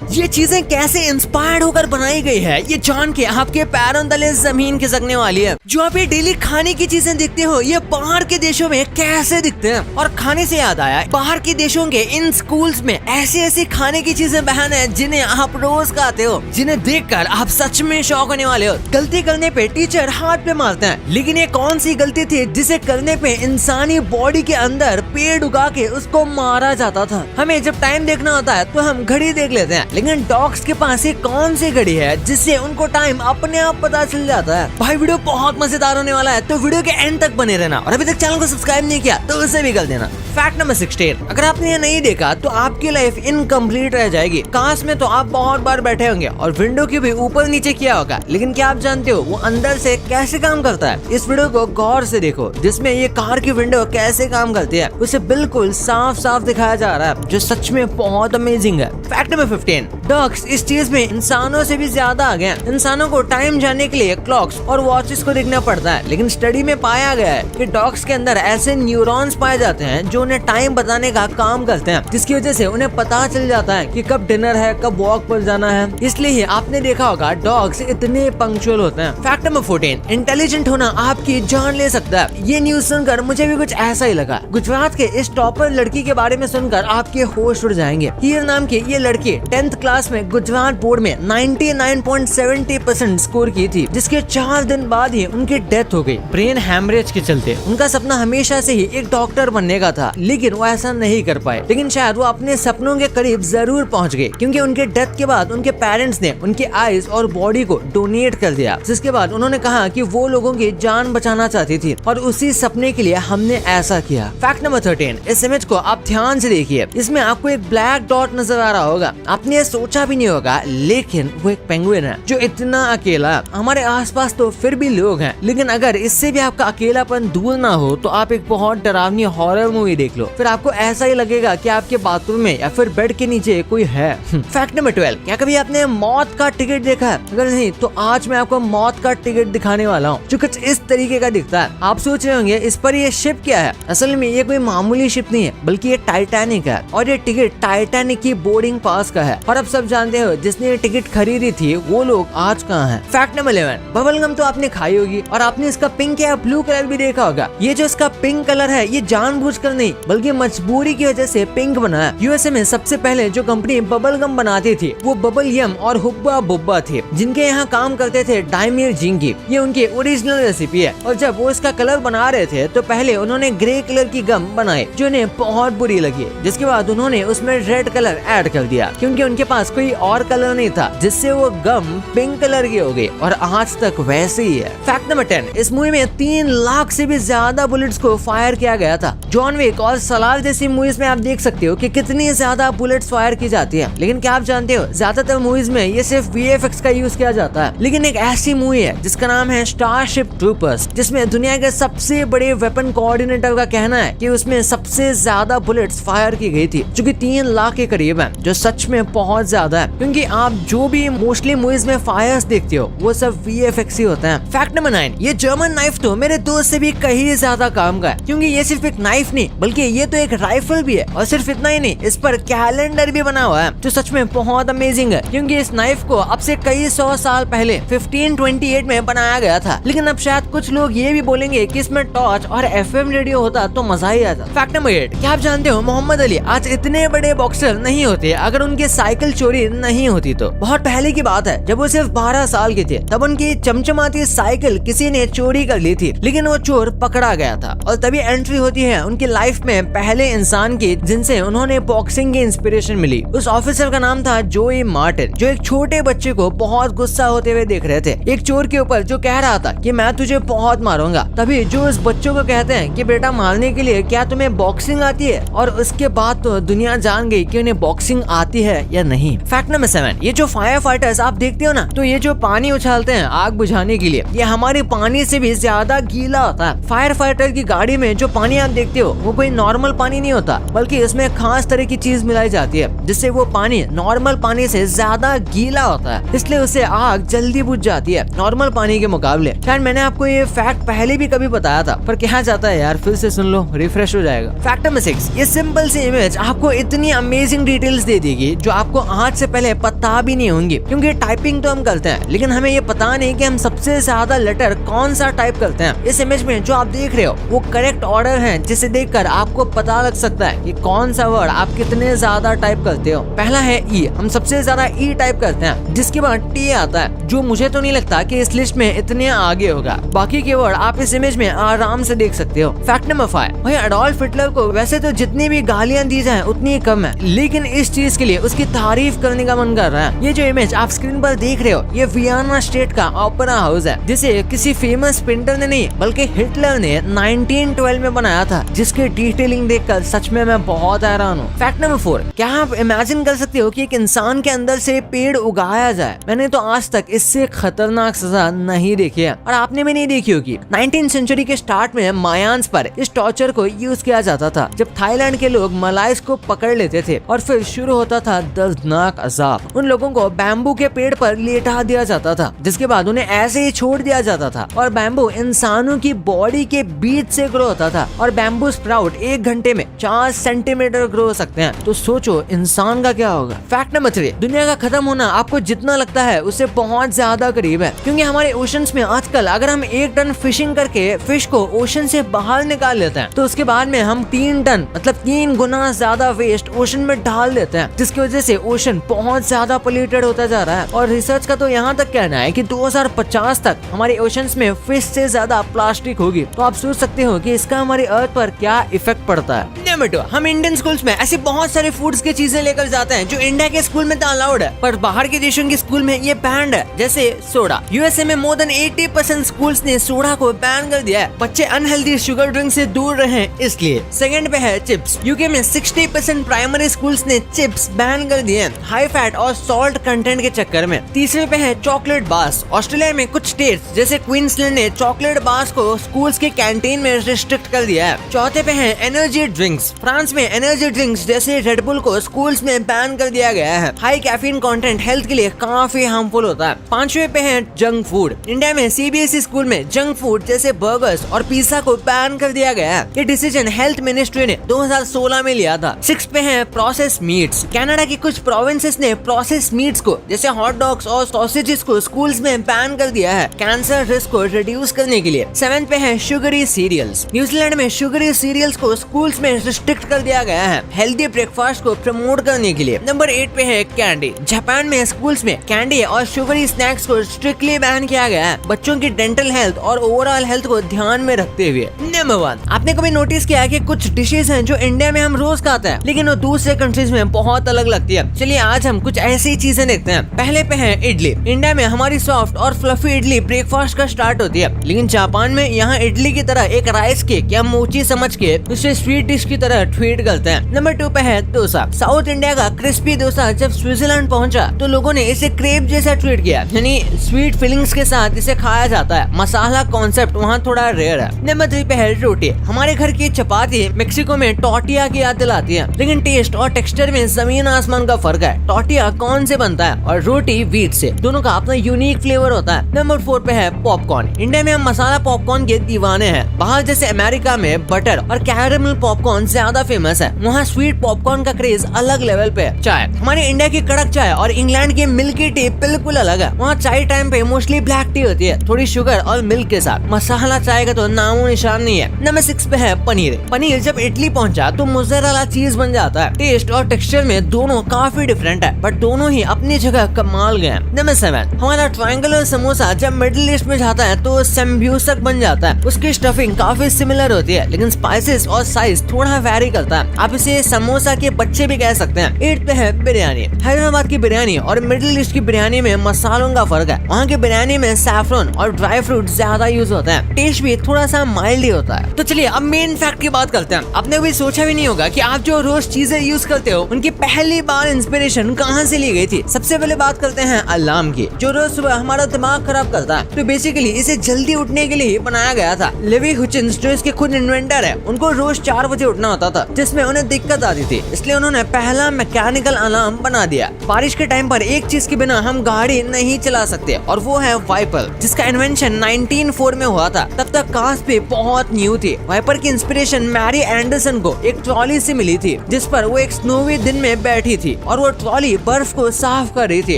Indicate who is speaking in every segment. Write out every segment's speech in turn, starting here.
Speaker 1: ये चीजें कैसे इंस्पायर्ड होकर बनाई गई है ये जान के आपके पैरों तले जमीन खिसकने वाली है। जो आप ये डेली खाने की चीजें देखते हो ये बाहर के देशों में कैसे दिखते हैं। और खाने से याद आया, बाहर के देशों के इन स्कूल्स में ऐसी ऐसी खाने की चीजें बहन है जिन्हें आप रोज खाते हो, जिन्हें देखकर आप सच में शौक होने वाले हो। गलती करने पे टीचर हाथ पे मारते हैं, लेकिन ये कौन सी गलती थी जिसे करने पे इंसानी बॉडी के अंदर पेड़ उगा के उसको मारा जाता था। हमें जब टाइम देखना होता है तो हम घड़ी देख लेते हैं, लेकिन डॉग्स के पास ये कौन सी घड़ी है जिससे उनको टाइम अपने आप पता चल जाता है। भाई वीडियो बहुत मजेदार होने वाला है, तो वीडियो के एंड तक बने रहना। और अभी तक चैनल को सब्सक्राइब नहीं किया तो उसे भी कर देना। फैक्ट नंबर 16, अगर आपने ये नहीं देखा तो आपकी लाइफ इनकम्प्लीट रह जाएगी। काश में तो आप बहुत बार बैठे होंगे और विंडो की भी ऊपर नीचे किया होगा, लेकिन क्या आप जानते हो वो अंदर से कैसे काम करता है? इस वीडियो को गौर से देखो, जिसमें ये कार की विंडो कैसे काम करती है उसे बिल्कुल साफ साफ दिखाया जा रहा है, जो सच में बहुत अमेजिंग है। फैक्ट नंबर 15, डॉग्स इस चीज में इंसानों से भी ज्यादा आगे हैं। इंसानों को टाइम जानने के लिए क्लॉक्स और वॉचेस को देखना पड़ता है, लेकिन स्टडी में पाया गया है कि डॉग्स के अंदर ऐसे न्यूरॉन्स पाए जाते हैं जो उन्हें टाइम बताने का काम करते हैं, जिसकी वजह से उन्हें पता चल जाता है कि कब डिनर है, कब वॉक पर जाना है। इसलिए ही आपने देखा होगा डॉग्स इतने पंक्चुअल होते हैं। फैक्ट नंबर 14, इंटेलिजेंट होना आपकी जान ले सकता है। ये न्यूज सुनकर मुझे भी कुछ ऐसा ही लगा। गुजरात के इस टॉपर लड़की के बारे में सुनकर आपके होश उड़ जाएंगे। हीर नाम की ये लड़की 10th क्लास में गुजरात बोर्ड में 99.70% स्कोर की थी, जिसके 4 दिन बाद ही उनकी डेथ हो गई ब्रेन हैमरेज के चलते। उनका सपना हमेशा से ही एक डॉक्टर बनने का था, लेकिन वो ऐसा नहीं कर पाए। लेकिन शायद वो अपने सपनों के करीब जरूर पहुंच गए, क्योंकि उनके डेथ के बाद उनके पेरेंट्स ने उनके आईज और बॉडी को डोनेट कर दिया। जिसके बाद उन्होंने कहा कि वो लोगों की जान बचाना चाहती थी और उसी सपने के लिए हमने ऐसा किया। फैक्ट नंबर 13, इस इमेज को आप ध्यान से देखिए। इसमें आपको एक ब्लैक डॉट नजर आ रहा होगा। आपने ये सोचा भी नहीं होगा, लेकिन वो एक पेंगुइन है जो इतना अकेला है। हमारे आसपास तो फिर भी लोग हैं, लेकिन अगर इससे भी आपका अकेलापन दूर ना हो तो आप एक बहुत डरावनी हॉरर मूवी देख लो, फिर आपको ऐसा ही लगेगा कि आपके बाथरूम में या फिर बेड के नीचे कोई है। फैक्ट नंबर 12, क्या कभी आपने मौत का टिकट देखा है? अगर नहीं तो आज मैं आपको मौत का टिकट दिखाने वाला हूँ, जो कुछ इस तरीके का दिखता है। आप सोच रहे होंगे इस पर ये शिप क्या है? असल में ये कोई मामूली शिप नहीं है, बल्कि ये टाइटैनिक है, और ये टिकट टाइटैनिक की बोर्डिंग पास का है। और अब सब जानते हो जिसने ये टिकट खरीदी थी वो लोग आज कहाँ हैं? फैक्ट नंबर 11, बबल गम तो आपने खाई होगी और आपने इसका पिंक या ब्लू कलर भी देखा होगा। ये जो इसका पिंक कलर है ये जानबूझकर नहीं बल्कि मजबूरी की वजह से पिंक बना है। यूएसए में सबसे पहले जो कंपनी बबल गम बनाती थी वो बबल यम और हुब्बा बुब्बा थी, जिनके यहाँ काम करते थे डायमीर जिंगी। ये उनकी ओरिजिनल रेसिपी है। और जब वो इसका कलर बना रहे थे तो पहले उन्होंने ग्रे कलर की गम बनाई जो उन्हें बहुत बुरी लगी, जिसके बाद उन्होंने उसमें रेड कलर ऐड कर दिया, क्योंकि उनके पास कोई और कलर नहीं था, जिससे वो गम पिंक कलर की हो गई और आज तक वैसे ही है। फैक्ट नंबर 10, इस मूवी में 3 लाख से भी ज्यादा बुलेट्स को फायर किया गया था। जॉन विक और सलार जैसी मूवीज में आप देख सकते हो कि कितनी ज्यादा बुलेट्स फायर की जाती है, लेकिन क्या आप जानते हो ज्यादातर मूवीज में ये सिर्फ VFX का यूज किया जाता है। लेकिन एक ऐसी मूवी है जिसका नाम है स्टारशिप ट्रूपर्स, जिसमें दुनिया के सबसे बड़े वेपन कोऑर्डिनेटर का कहना है कि उसमें सबसे ज्यादा बुलेट्स फायर की गई थी, जो कि 3 लाख के करीब है, जो सच में बहुत ज्यादा है, क्योंकि आप जो भी मोस्टली मूवीज में फायर्स देखते हो वो सब VFX ही होता है। फैक्ट नंबर 9, ये जर्मन नाइफ तो मेरे दोस्त से भी कहीं ज्यादा काम का है, क्योंकि ये सिर्फ एक नाइफ नहीं बल्कि ये तो एक राइफल भी है। और सिर्फ इतना ही नहीं, इस पर कैलेंडर भी बना हुआ है, जो सच में बहुत अमेजिंग है, क्योंकि इस नाइफ को अब से कई 100 साल पहले 1528 में बनाया गया था। लेकिन अब शायद कुछ लोग ये भी बोलेंगे कि इसमें टॉर्च और FM रेडियो होता तो मजा ही आता। फैक्ट नंबर 8, क्या आप जानते हो मोहम्मद अली आज इतने बड़े बॉक्सर नहीं होते अगर उनके साइकिल चोरी नहीं होती तो। बहुत पहले की बात है, जब वो सिर्फ 12 साल के थे, तब उनकी चमचमाती साइकिल किसी ने चोरी कर ली थी, लेकिन वो चोर पकड़ा गया था। और तभी एंट्री होती है उनकी लाइफ में पहले इंसान की जिनसे उन्होंने बॉक्सिंग की इंस्पिरेशन मिली। उस ऑफिसर का नाम था जोई मार्टिन, जो एक छोटे बच्चे को बहुत गुस्सा होते हुए देख रहे थे, एक चोर के ऊपर जो कह रहा था कि मैं तुझे बहुत मारूंगा। तभी जो उस बच्चों को कहते हैं कि बेटा मारने के लिए क्या तुम्हें बॉक्सिंग आती है? और उसके बाद तो दुनिया जान गई कि उन्हें बॉक्सिंग आती है या नहीं। फैक्ट नंबर 7, ये जो फायर फाइटर्स आप देखते हो ना, तो ये जो पानी उछालते हैं आग बुझाने के लिए, ये हमारे पानी से भी ज्यादा गीला होता है। फायर फाइटर की गाड़ी में जो पानी आप देखते देखते हो वो कोई नॉर्मल पानी नहीं होता, बल्कि इसमें खास तरह की चीज मिलाई जाती है जिससे वो पानी नॉर्मल पानी से ज्यादा गीला होता है, इसलिए उससे आग जल्दी बुझ जाती है नॉर्मल पानी के मुकाबले। शायद मैंने आपको ये फैक्ट पहले भी कभी बताया था, पर क्या जाता है यार, फिर से सुन लो, रिफ्रेश हो जाएगा। फैक्ट नंबर 6, ये सिंपल सी इमेज आपको इतनी अमेजिंग डिटेल्स दे देगी जो आपको आज से पहले पता भी नहीं होंगी, क्योंकि टाइपिंग तो हम करते हैं लेकिन हमें ये पता नहीं कि हम सबसे ज्यादा लेटर कौन सा टाइप करते हैं। इस इमेज में जो आप देख रहे हो वो करेक्ट ऑर्डर है, जिसे देखकर आपको पता लग सकता है कि कौन सा वर्ड आप कितने ज्यादा टाइप करते हो। पहला है ई, हम सबसे ज्यादा ई टाइप करते हैं, जिसके बाद टी आता है, जो मुझे तो नहीं लगता कि इस लिस्ट में इतने आगे होगा। बाकी के वर्ड आप इस इमेज में आराम से देख सकते हो। फैक्ट नंबर 5, भाई एडोल्फ हिटलर को वैसे तो जितनी भी गालियां दी जाए उतनी ही कम है, लेकिन इस चीज के लिए उसकी तारीफ करने का मन कर रहा है। ये जो इमेज आप स्क्रीन पर देख रहे हो ये वियना स्टेट का ओपेरा हाउस है, जिसे किसी फेमस पेंटर ने नहीं बल्कि हिटलर ने 1912 में बनाया था, जिसकी डिटेलिंग देखकर सच में मैं बहुत हैरान हूँ। फैक्ट नंबर 4, क्या आप इमेजिन कर सकते हो कि एक इंसान के अंदर से पेड़ उगाया जाए? मैंने तो आज तक इससे खतरनाक सजा नहीं देखी है, और आपने भी नहीं देखी होगी। 19th सेंचुरी के स्टार्ट में मायान्स पर इस टॉर्चर को यूज किया जाता था, जब थाईलैंड के लोग मलाइस को पकड़ लेते थे और फिर शुरू होता था दर्दनाक अजाब। उन लोगों को बैम्बू के पेड़ पर लेटा दिया जाता था, जिसके बाद उन्हें ऐसे ही छोड़ दिया जाता था, और बैम्बू इंसानों की बॉडी के बीच से ग्रो होता था, और बैम्बू स्प्राउट 1 घंटे में 4 सेंटीमीटर ग्रो हो सकते हैं। तो सोचो इंसान का क्या होगा। फैक्ट नंबर 3, दुनिया का खत्म होना आपको जितना लगता है उससे बहुत ज्यादा करीब है, क्योंकि हमारे ओशंस में आजकल अगर हम 1 टन फिशिंग करके फिश को ओशन से बाहर निकाल लेते हैं, तो उसके बाद में हम 3 टन मतलब 3 गुना ज्यादा वेस्ट ओशन में डाल देते हैं, जिसकी वजह से ओशन बहुत ज्यादा पोल्यूटेड होता जा रहा है। और रिसर्च का तो यहाँ तक कहना है कि 2050 तक हमारे ओशंस में फिश से ज्यादा प्लास्टिक होगी। तो आप सोच सकते हो कि इसका हमारे अर्थ पर क्या इफेक्ट पड़ता है। नंबर 2, हम इंडियन स्कूल्स में ऐसी बहुत सारे फूड्स की चीजें लेकर जाते हैं जो इंडिया के स्कूल में तो अलाउड है, पर बाहर के देशों के स्कूल में ये बैंड है, जैसे सोडा। यूएसए में मोर देन 80% स्कूल्स ने सोडा को बैन कर दिया है, बच्चे अनहेल्दी शुगर ड्रिंक से दूर रहे इसलिए। सेकंड पे है चिप्स। यूके में 60% प्राइमरी स्कूल्स ने चिप्स बैन कर दिए हैं, हाई फैट और सॉल्ट कंटेंट के चक्कर में। तीसरे पे है चॉकलेट बार्स। ऑस्ट्रेलिया में कुछ स्टेट्स जैसे क्वींसलैंड ने चॉकलेट बार्स को स्कूल्स के कैंटीन में रिस्ट्रिक्ट कर दिया है। चौथे पे है एनर्जी ड्रिंक्स। फ्रांस में एनर्जी ड्रिंक्स जैसे रेड बुल को स्कूल्स में बैन कर दिया गया है। हाई कैफीन कंटेंट हेल्थ के लिए काफी हार्मफुल होता है। पांचवें पे है जंक फूड। इंडिया में सीबीएसई स्कूल में जंक फूड जैसे बर्गर्स और पिज्जा को बैन कर दिया गया है। ये डिसीजन हेल्थ मिनिस्ट्री ने 2016 में लिया था। 6 पे है प्रोसेस मीट्स। कनाडा की कुछ प्रोविंसेस ने प्रोसेस मीट्स को जैसे हॉट डॉग्स और सॉसेजेस को स्कूल्स में बैन कर दिया है, कैंसर रिस्क को रिड्यूस करने के लिए। 7 पे है शुगरी सीरियल्स। न्यूजीलैंड में शुगरी सीरियल्स को स्कूल्स में रिस्ट्रिक्ट कर दिया गया है, हेल्दी ब्रेकफास्ट को प्रमोट करने के लिए। नंबर 8 पे है कैंडी। जापान में स्कूल्स में कैंडी और शुगरी स्नैक्स को स्ट्रिक्टली बैन किया गया है, बच्चों की डेंटल हेल्थ और ओवरऑल हेल्थ को ध्यान में रखते हुए। नंबर 1, आपने कभी नोटिस किया कि कुछ डिशेस हैं जो इंडिया में हम रोज खाते हैं लेकिन वो दूसरे कंट्रीज में बहुत अलग लगती है। चलिए आज हम कुछ ऐसी चीजें देखते हैं। पहले पे है इडली। इंडिया में हमारी सॉफ्ट और फ्लफी इडली ब्रेकफास्ट का स्टार्ट होती है, लेकिन जापान में यहाँ इडली की तरह एक राइस केक या मोची समझ के उसे स्वीट डिश की तरह ट्रीट करते हैं। नंबर 2 पे है डोसा। साउथ इंडिया का क्रिस्पी डोसा जब स्विट्जरलैंड पहुंचा तो लोगों ने इसे क्रेप जैसा ट्रीट किया, यानी स्वीट फीलिंग्स के साथ इसे खाया जाता है। मसाला कॉन्सेप्ट वहाँ थोड़ा रेयर है। नंबर 3 पे है रोटी। हमारे घर की चपाती मेक्सिको में टॉर्टिया की याद दिलाती है, लेकिन टेस्ट और टेक्सचर में जमीन आसमान का फर्क है। टॉर्टिया कॉर्न से बनता है और रोटी व्हीट से, दोनों का अपना यूनिक फ्लेवर होता है। नंबर 4 पे है पॉपकॉर्न। इंडिया में हम मसाला पॉपकॉर्न के दीवाने हैं। बाहर जैसे अमेरिका में बटर और कैरेमल पॉपकॉर्न ज्यादा फेमस है, वहाँ स्वीट पॉपकॉर्न का क्रेज अलग लेवल पे है। चाय, हमारे इंडिया की कड़क चाय और इंग्लैंड की मिल्की टी बिल्कुल अलग है। वहाँ चाय टाइम पे मोस्टली ब्लैक टी होती है, थोड़ी शुगर और मिल्क के साथ। मसाला चाय का तो नामो निशान नहीं है। नंबर 6 पे है पनीर। पनीर जब इटली पहुंचा तो मोज़रेला चीज बन जाता है। टेस्ट और टेक्सचर में दोनों काफी डिफरेंट है, बट दोनों ही अपनी जगह कमाल गए हैं। नंबर 7, हमारा ट्रायंगुलर समोसा जब मिडिल ईस्ट में जाता है तो सेम्ब्यूसक बन जाता है। उसकी स्टफिंग काफी सिमिलर होती है, लेकिन स्पाइसेस और साइज थोड़ा वेरी करता है। आप इसे समोसा के बच्चे भी कह सकते हैं। 8 पे है बिरयानी। हैदराबाद की बिरयानी और मिडिल ईस्ट की बिरयानी में मसालों का फर्क है। वहाँ की बिरयानी में सैफरन और ड्राई फ्रूट ज्यादा यूज होता है, टेस्ट भी थोड़ा सा माइल्ड ही होता है। तो चलिए अब मेन फैक्ट की बात करते हैं। आपने भी सोचा भी नहीं होगा कि आप जो रोज चीजें यूज करते हो उनकी पहली बार इंस्पिरेशन कहाँ से ली गई थी। सबसे पहले बात करते हैं अलार्म की, जो रोज सुबह हमारा दिमाग खराब करता है। तो बेसिकली इसे जल्दी उठने के लिए बनाया गया था। लेवी हुचिन्स जो इसके खुद इन्वेंटर है उनको रोज 4 बजे उठना होता था, जिसमें उन्हें दिक्कत आती थी, इसलिए उन्होंने पहला मैकेनिकल अलार्म बना दिया। बारिश के टाइम पर एक चीज के बिना हम गाड़ी नहीं चला सकते और वो है वाइपर, जिसका इन्वेंशन 1904 में हुआ था। तब तक कार्स भी बहुत न्यू थी। वाइपर की इंस्पिरेशन मैरी एंडरसन को एक ट्रॉली से मिली थी, जिस पर वो एक स्नोवी दिन में बैठी थी और वो ट्रॉली बर्फ को साफ कर रही थी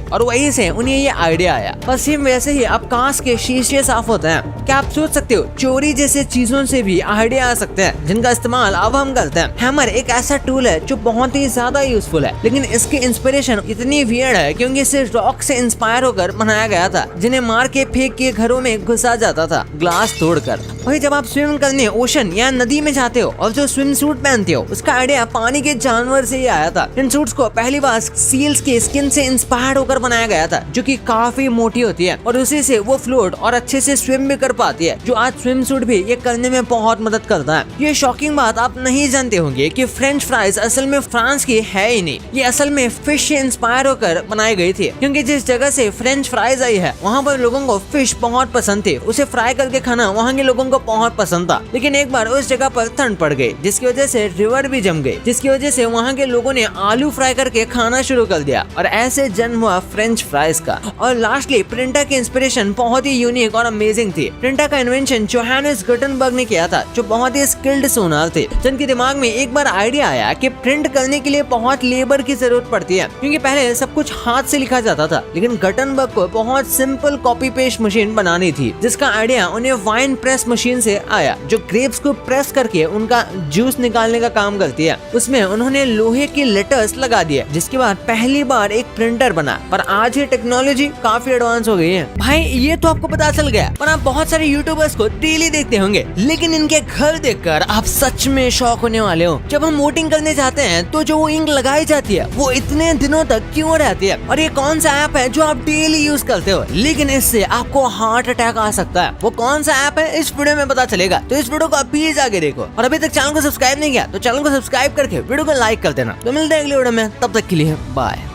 Speaker 1: और वहीं से उन्हें ये आइडिया आया। बस सेम वैसे ही अब कार्स के शीशे साफ होते हैं। क्या आप सोच सकते हो चोरी जैसे चीजों से भी आइडिया आ सकते हैं, जिनका इस्तेमाल अब हम करते हैं। हैमर एक ऐसा टूल है जो बहुत ही ज्यादा यूजफुल है, लेकिन इसकी इंस्पिरेशन इतनी वियर्ड है क्योंकि इसे रॉक से इंस्पायर होकर बनाया गया था, जिन्हें मार के फेंक के घरों में घुसा जाता था ग्लास तोड़कर। वही जब आप स्विम करने ओशन या नदी में जाते हो और जो स्विम सूट पहनते हो, उसका आइडिया पानी के जानवर से ही आया था। इन सूट्स को पहली बार सील्स के स्किन से इंस्पायर होकर बनाया गया था, जो कि काफी मोटी होती है और उसी से वो फ्लोट और अच्छे से स्विम भी कर पाती है, जो आज स्विम सूट भी ये करने में बहुत मदद करता है। ये शॉकिंग बात आप नहीं जानते होंगे कि फ्रेंच फ्राइज असल में फ्रांस की है ही नहीं, ये असल में फिश से इंस्पायर होकर बनाई गई थी, क्योंकि जिस जगह से फ्रेंच फ्राइज आई है वहाँ पर लोगों को फिश बहुत पसंद थी। उसे फ्राई करके खाना वहाँ के लोगों को बहुत पसंद था, लेकिन एक बार उस जगह पर ठंड पड़ गई, जिसकी वजह से रिवर भी जम गई, जिसकी वजह से वहाँ के लोगों ने आलू फ्राई करके खाना शुरू कर दिया और ऐसे जन्म हुआ फ्रेंच फ्राइज का। और लास्टली प्रिंटर की इंस्पिरेशन बहुत ही यूनिक और अमेजिंग थी। प्रिंटर का इन्वेंशन जोहानिस गुटेनबर्ग ने किया था, जो बहुत ही स्किल्ड सोनार थे, जिनके दिमाग में एक बार आइडिया आया कि प्रिंट करने के लिए बहुत लेबर की जरूरत पड़ती है, क्योंकि पहले सब कुछ हाथ से लिखा जाता था। लेकिन गुटेनबर्ग को बहुत सिंपल कॉपी पेस्ट मशीन बनानी थी, जिसका आइडिया उन्हें वाइन प्रेस मशीन से आया, जो ग्रेप्स को प्रेस करके उनका जूस निकालने का काम करती है। उसमें उन्होंने लोहे के लेटर्स लगा दिए, जिसके बाद पहली बार एक प्रिंटर बना। पर आज ये टेक्नोलॉजी काफी एडवांस हो गई है। भाई ये तो आपको पता चल गया, पर आप बहुत सारे यूट्यूबर्स को डेली देखते होंगे, लेकिन इनके घर देखकर आप सच में शॉक होने वाले हो। जब हम वोटिंग करने जाते हैं तो जो वो इंक लगाई जाती है वो इतने दिनों तक क्यों रहती है, और ये कौन सा ऐप है जो आप डेली यूज करते हो, लेकिन इससे आपको हार्ट अटैक आ सकता है। वो कौन सा ऐप है इस वीडियो में पता चलेगा, तो इस वीडियो को अभी जाके देखो। और अभी तक चैनल को सब्सक्राइब नहीं किया तो चैनल को सब्सक्राइब करके वीडियो को लाइक कर देना। तो मिलते हैं अगले वीडियो में, तब तक के लिए बाय।